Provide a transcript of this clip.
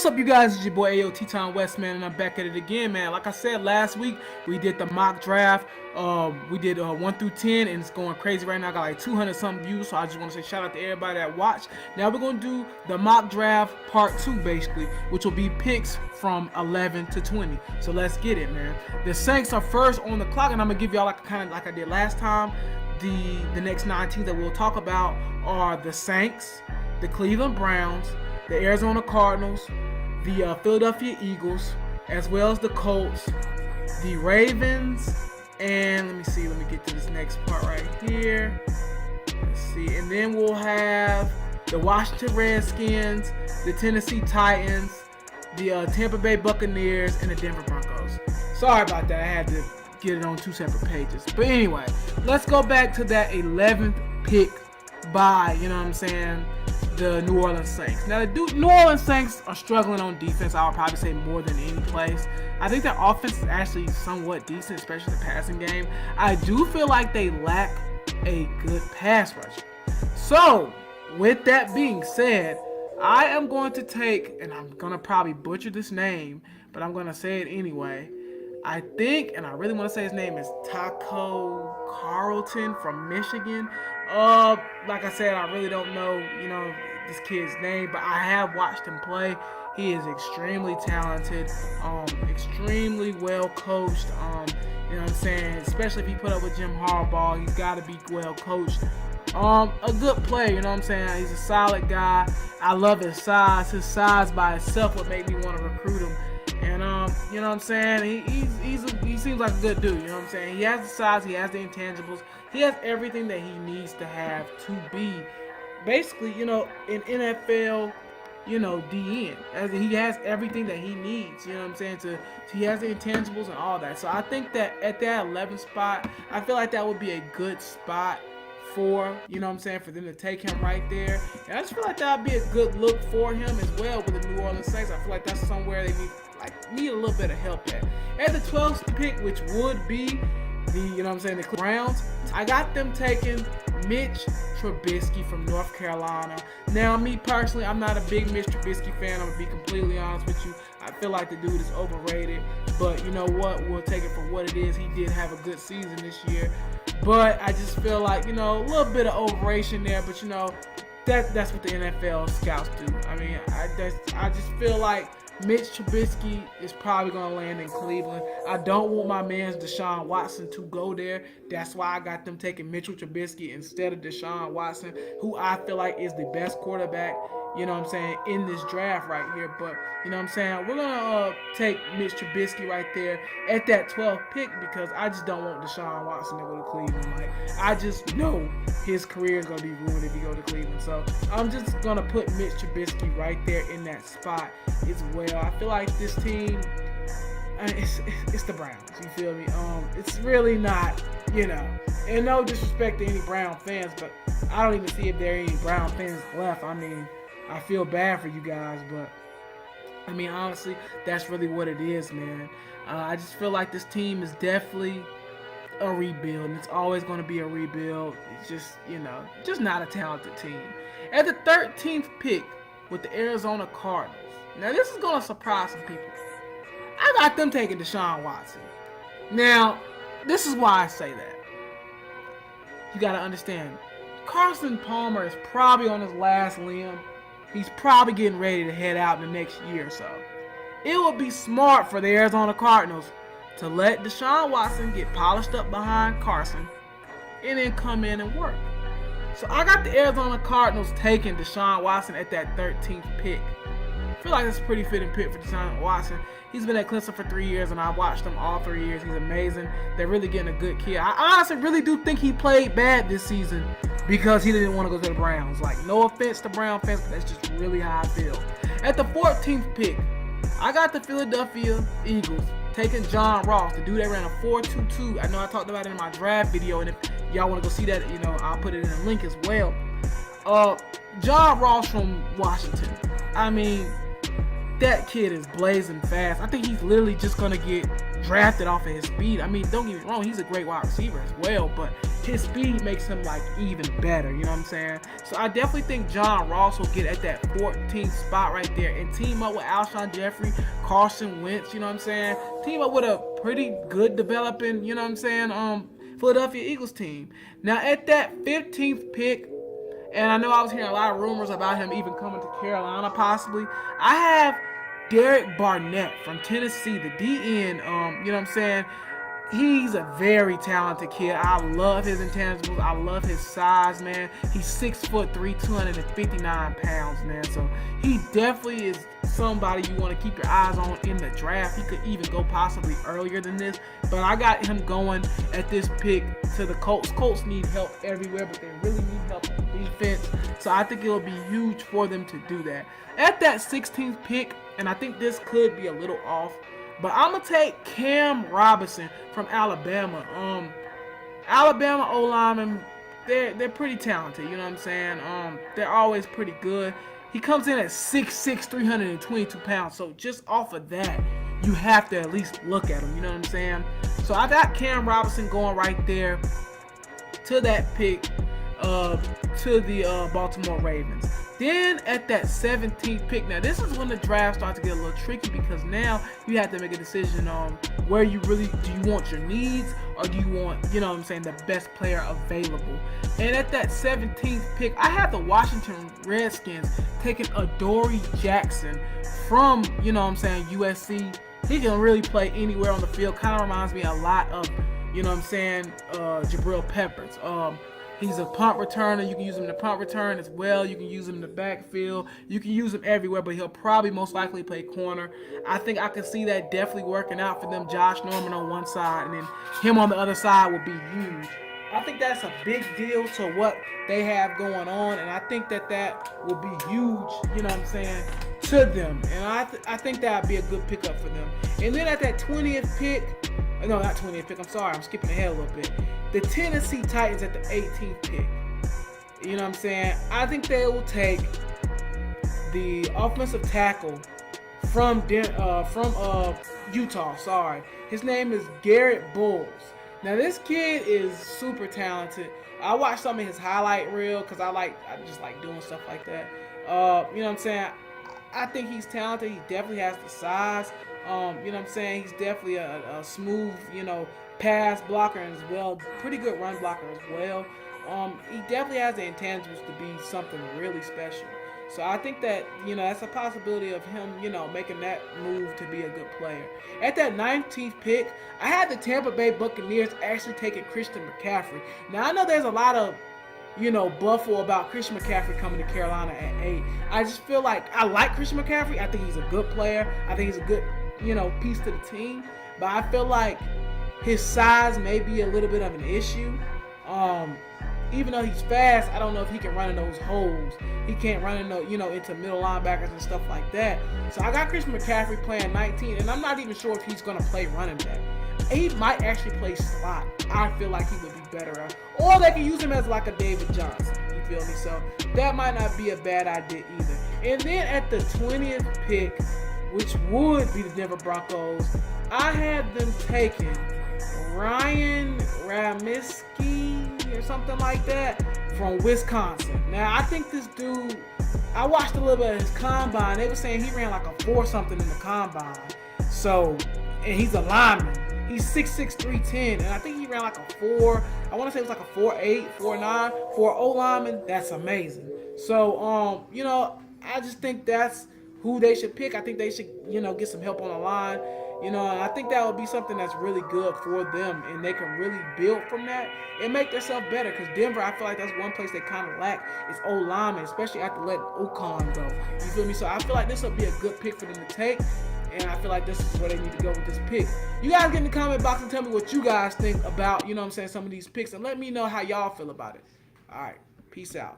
What's up, you guys? It's your boy Ayo T-Town West, man, and I'm back at it again, man. Like I said last week, we did the mock draft. We did 1 through 10, and it's going crazy right now. I got like 200 something views, so I just want to say shout out to everybody that watched. Now we're gonna do the mock draft part 2, basically, which will be picks from 11 to 20. So let's get it, man. The Saints are first on the clock, and I'm gonna give y'all like kind of like I did last time. The next 9 teams that we'll talk about are the Saints, the Cleveland Browns, the Arizona Cardinals, the Philadelphia Eagles, as well as the Colts, the Ravens, and let me get to this next part right here. Let's see, and then we'll have the Washington Redskins, the Tennessee Titans, the Tampa Bay Buccaneers, and the Denver Broncos. Sorry about that, I had to get it on 2 separate pages. But anyway, let's go back to that 11th pick by, you know what I'm saying, the New Orleans Saints. Now, the New Orleans Saints are struggling on defense, I would probably say more than any place. I think their offense is actually somewhat decent, especially the passing game. I do feel like they lack a good pass rush. So, with that being said, I am going to take, and I'm going to probably butcher this name, but I'm going to say it anyway. I think, and I really want to say his name is Taco Carlton from Michigan. Like I said, I really don't know, this kid's name, but I have watched him play. He is extremely talented, extremely well coached. You know what I'm saying? Especially if he put up with Jim Harbaugh, he's got to be well coached. A good player, you know what I'm saying? He's a solid guy. I love his size. His size by itself would make me want to recruit him. And you know what I'm saying? He seems like a good dude, you know what I'm saying? He has the size, he has the intangibles, he has everything that he needs to have to be basically, an NFL, DN. As he has everything that he needs, you know what I'm saying? He has the intangibles and all that. So I think that at that 11th spot, I feel like that would be a good spot for, for them to take him right there. And I just feel like that would be a good look for him as well with the New Orleans Saints. I feel like that's somewhere they need a little bit of help at. At the 12th pick, which would be the Browns, I got them taking Mitch Trubisky from North Carolina. Now, me personally, I'm not a big Mitch Trubisky fan. I'm going to be completely honest with you. I feel like the dude is overrated. But you know what? We'll take it for what it is. He did have a good season this year. But I just feel like, a little bit of overration there. But, that's what the NFL scouts do. I mean, I just feel like Mitch Trubisky is probably going to land in Cleveland. I don't want my man Deshaun Watson to go there. That's why I got them taking Mitchell Trubisky instead of Deshaun Watson, who I feel like is the best quarterback, in this draft right here. But, we're going to take Mitch Trubisky right there at that 12th pick because I just don't want Deshaun Watson to go to Cleveland. Like, I just know his career is going to be ruined if he go to Cleveland. So I'm just going to put Mitch Trubisky right there in that spot as well. I feel like this team, it's the Browns, you feel me? It's really not, and no disrespect to any Brown fans, but I don't even see if there are any Brown fans left. I mean, I feel bad for you guys, but I mean, honestly, that's really what it is, man. I just feel like this team is definitely a rebuild, and it's always going to be a rebuild. It's just, just not a talented team. At the 13th pick with the Arizona Cardinals. Now, this is going to surprise some people. I got them taking Deshaun Watson. Now, this is why I say that. You got to understand, Carson Palmer is probably on his last limb. He's probably getting ready to head out in the next year or so. It would be smart for the Arizona Cardinals to let Deshaun Watson get polished up behind Carson and then come in and work. So I got the Arizona Cardinals taking Deshaun Watson at that 13th pick. I feel like it's a pretty fitting pick for Deshaun Watson. He's been at Clemson for 3 years, and I've watched him all 3 years. He's amazing. They're really getting a good kid. I honestly really do think he played bad this season because he didn't want to go to the Browns. Like, no offense to Brown fans, but that's just really how I feel. At the 14th pick, I got the Philadelphia Eagles taking John Ross, the dude that ran a 4.22. I know I talked about it in my draft video, and if y'all want to go see that, I'll put it in a link as well. John Ross from Washington. I mean, that kid is blazing fast. I think he's literally just going to get drafted off of his speed. I mean, don't get me wrong, he's a great wide receiver as well, but his speed makes him like even better, you know what I'm saying? So I definitely think John Ross will get at that 14th spot right there and team up with Alshon Jeffrey, Carson Wentz, you know what I'm saying? Team up with a pretty good developing, you know what I'm saying, Philadelphia Eagles team. Now at that 15th pick, and I know I was hearing a lot of rumors about him even coming to Carolina possibly, I have Derek Barnett from Tennessee, the DN, you know what I'm saying? He's a very talented kid. I love his intangibles. I love his size, man. He's 6'3", 259 pounds, man. So he definitely is somebody you want to keep your eyes on in the draft. He could even go possibly earlier than this, but I got him going at this pick to the Colts. Colts need help everywhere, but they really need help on defense. So I think it'll be huge for them to do that. At that 16th pick, and I think this could be a little off, but I'm going to take Cam Robinson from Alabama. Alabama O-linemen, they're pretty talented, you know what I'm saying? They're always pretty good. He comes in at 6'6", 322 pounds. So just off of that, you have to at least look at him, you know what I'm saying? So I got Cam Robinson going right there to that pick to the Baltimore Ravens. Then at that 17th pick, now this is when the draft starts to get a little tricky because now you have to make a decision on where you really, do you want your needs or do you want, you know what I'm saying, the best player available. And at that 17th pick, I have the Washington Redskins taking Adoree Jackson from, you know what I'm saying, USC. He can really play anywhere on the field. Kind of reminds me a lot of, you know what I'm saying, Jabril Peppers. He's a punt returner. You can use him in the punt return as well. You can use him in the backfield. You can use him everywhere, but he'll probably most likely play corner. I think I can see that definitely working out for them. Josh Norman on one side, and then him on the other side would be huge. I think that's a big deal to what they have going on, and I think that will be huge, you know what I'm saying, to them. And I think that would be a good pickup for them. And then at that 20th pick, no, not 20th pick, I'm sorry, I'm skipping ahead a little bit. The Tennessee Titans at the 18th pick. You know what I'm saying? I think they will take the offensive tackle from Utah, sorry. His name is Garrett Bowles. Now this kid is super talented. I watched some of his highlight reel because I just like doing stuff like that. You know what I'm saying? I think he's talented. He definitely has the size. You know what I'm saying? He's definitely a smooth, you know, pass blocker as well. Pretty good run blocker as well. He definitely has the intangibles to be something really special. So I think that, you know, that's a possibility of him, you know, making that move to be a good player. At that 19th pick, I had the Tampa Bay Buccaneers actually taking Christian McCaffrey. Now, I know there's a lot of, you know, buffle about Christian McCaffrey coming to Carolina at 8. I just feel like I like Christian McCaffrey. I think he's a good player. I think he's a good, you know, piece to the team. But I feel like his size may be a little bit of an issue. Even though he's fast, I don't know if he can run in those holes. He can't run in the, you know, into middle linebackers and stuff like that. So I got Christian McCaffrey playing 19, and I'm not even sure if he's going to play running back. He might actually play slot. I feel like he would be better at. Or they can use him as like a David Johnson. You feel me? So that might not be a bad idea either. And then at the 20th pick, which would be the Denver Broncos, I had them taking Ryan Ramiski or something like that from Wisconsin. Now, I think this dude, I watched a little bit of his combine. They were saying he ran like a 4 something in the combine. So, and he's a lineman. He's 6'6", 310, and I think he ran like a 4. I want to say it was like a 4'8", 4'9. For an O-lineman, that's amazing. So, you know, I just think that's who they should pick. I think they should, you know, get some help on the line. You know, and I think that would be something that's really good for them, and they can really build from that and make themselves better. Because Denver, I feel like that's one place they kind of lack is O-linemen, especially after letting Ocon go. You feel me? So I feel like this will be a good pick for them to take, and I feel like this is where they need to go with this pick. You guys get in the comment box and tell me what you guys think about, you know what I'm saying, some of these picks, and let me know how y'all feel about it. All right, peace out.